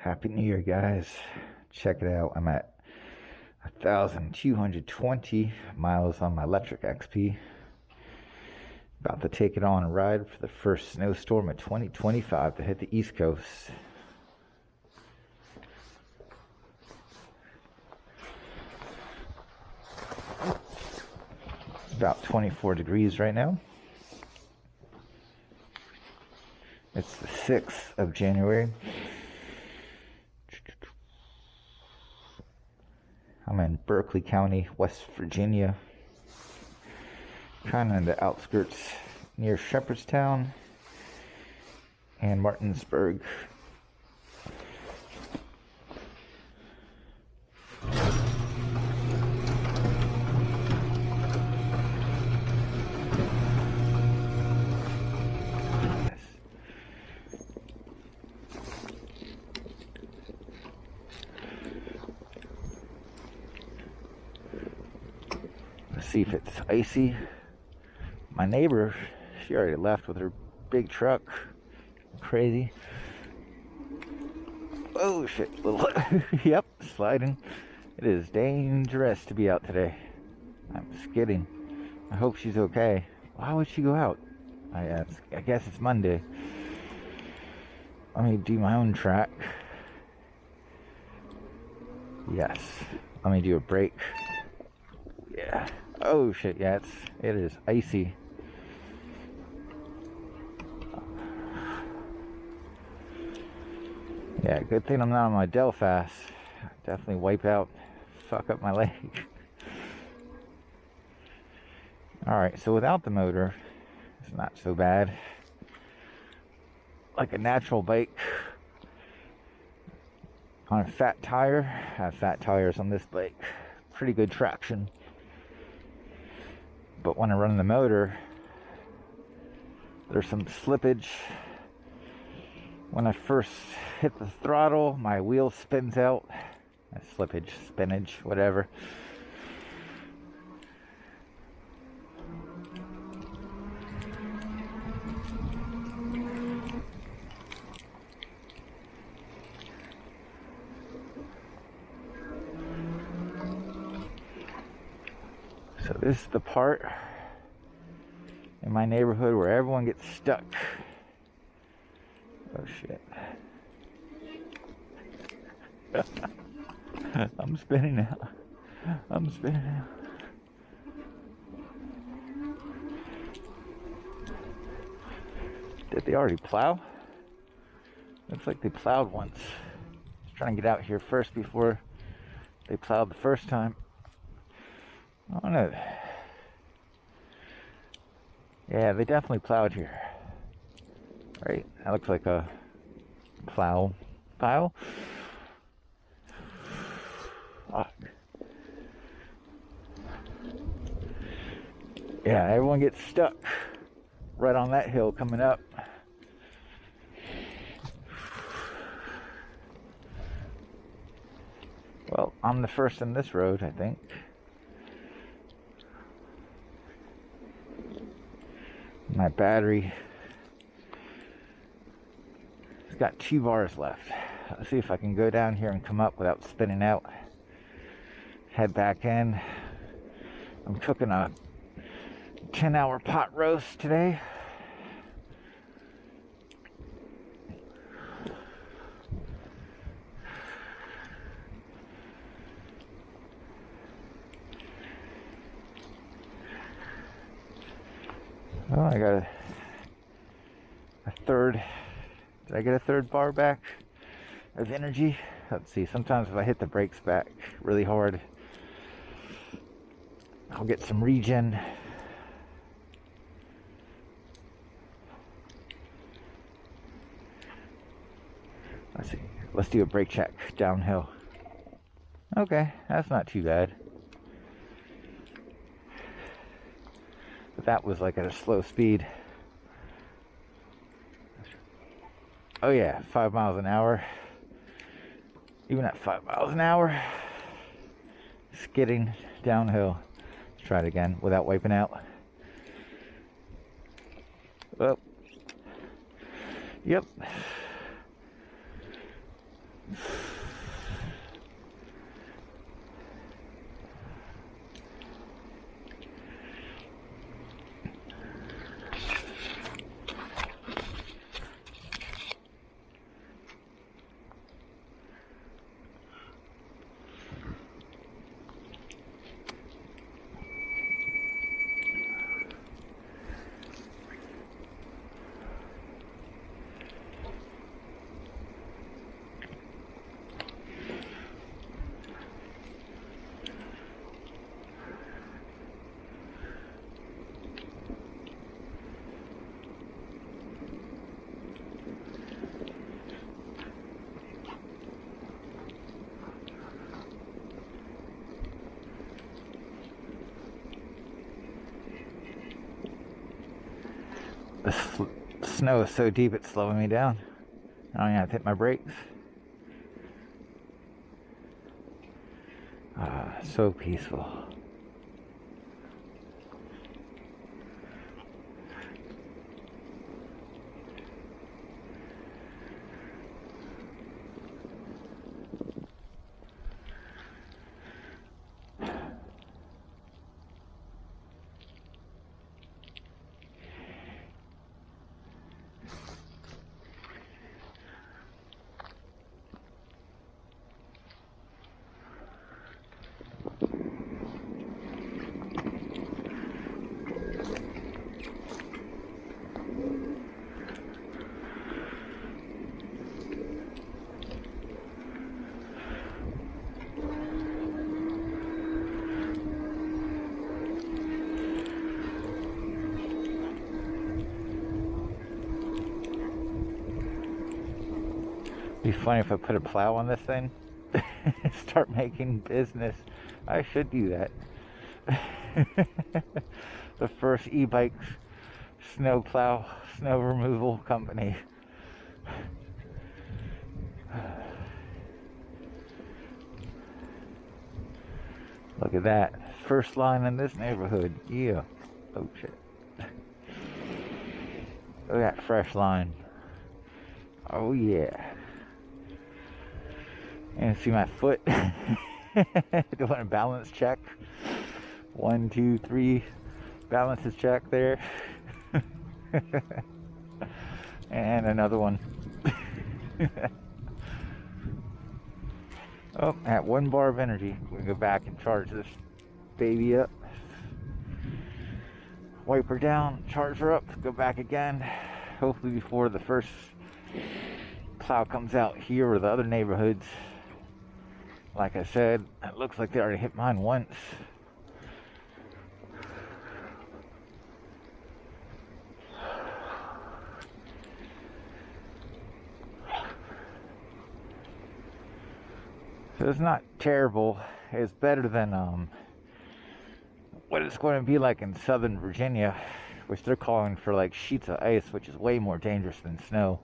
Happy New Year, guys. Check it out. I'm at 1,220 miles on my electric XP. About to take it on a ride for the first snowstorm of 2025 to hit the East Coast. It's about 24 degrees right now. It's the 6th of January. I'm in Berkeley County, West Virginia. Kind of in the outskirts near Shepherdstown and Martinsburg. Let's see if it's icy. My neighbor, she already left with her big truck. Crazy. Oh shit. Yep, sliding. It is dangerous to be out today. I'm skidding. I hope she's okay. Why would she go out? I guess it's Monday. Let me do my own track. Yes. Let me do a break. Yeah. Oh shit, yeah, it is icy. Yeah, good thing I'm not on my Delfast. Definitely wipe out, fuck up my leg. Alright, so without the motor, it's not so bad. Like a natural bike. On a fat tire, I have fat tires on this bike. Pretty good traction. But when I run the motor, there's some slippage. When I first hit the throttle, my wheel spins out. Slippage, spinach, whatever. So this is the part in my neighborhood where everyone gets stuck. Oh shit. I'm spinning out. I'm spinning out. Did they already plow? Looks like they plowed once. I was trying to get out here first before they plowed the first time. I don't know. Yeah, they definitely plowed here. Right? That looks like a plow. Fuck. Yeah, everyone gets stuck right on that hill coming up. Well, I'm the first in this road, I think. My battery, it's got 2 bars left. Let's see if I can go down here and come up without spinning out. Head back in. I'm cooking a 10-hour pot roast today. Oh, I got a third. Did I get a third bar back of energy? Let's see. Sometimes if I hit the brakes back really hard, I'll get some regen. Let's see. Let's do a brake check downhill. Okay, that's not too bad. But that was like at a slow speed. Oh yeah, 5 miles an hour. Even at 5 miles an hour, skidding downhill. Let's try it again without wiping out. Oh. Yep. The snow is so deep it's slowing me down. I don't even have to hit my brakes. So peaceful. Be funny if I put a plow on this thing. Start making business. I should do that. The first e-bike snow plow, snow removal company. Look at that. First line in this neighborhood. Yeah. Oh shit. Look at that fresh line. Oh yeah. And see my foot. Doing a balance check. 1, 2, 3. Balances check there. And another one. Oh, at 1 bar of energy. We can go back and charge this baby up. Wipe her down, charge her up, go back again. Hopefully before the first plow comes out here or the other neighborhoods. Like I said, it looks like they already hit mine once. So it's not terrible. It's better than what it's going to be like in southern Virginia, which they're calling for like sheets of ice, which is way more dangerous than snow.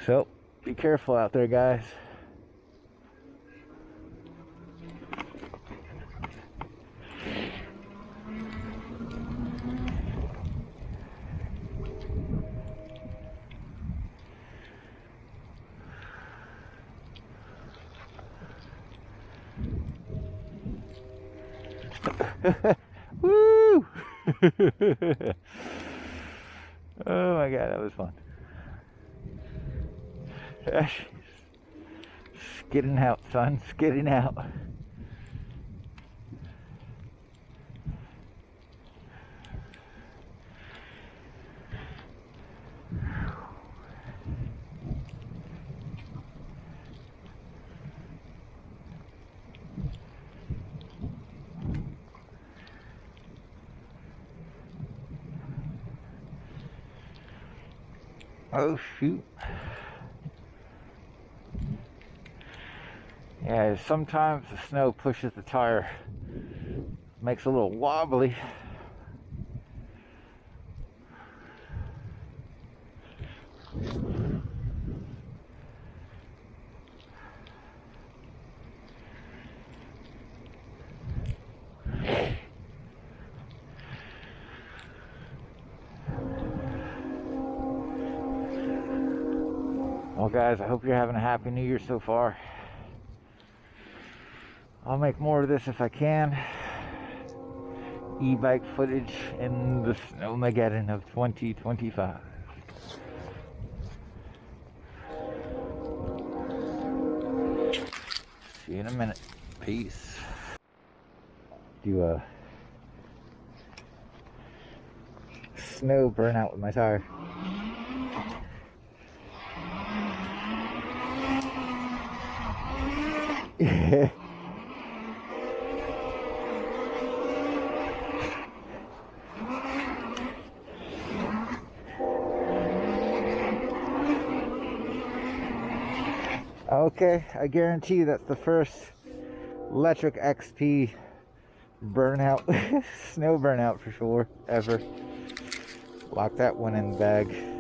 So, be careful out there, guys. Woo! Oh my god, that was fun. Skidding out, son. Skidding out. Oh shoot. Yeah, sometimes the snow pushes the tire, makes it a little wobbly. Well guys, I hope you're having a happy new year so far. I'll make more of this if I can. E-bike footage in the Snowmageddon of 2025. See you in a minute. Peace. Do a snow burnout with my tire. Yeah. Okay, I guarantee you that's the first electric XP burnout, snow burnout for sure, ever. Lock that one in the bag.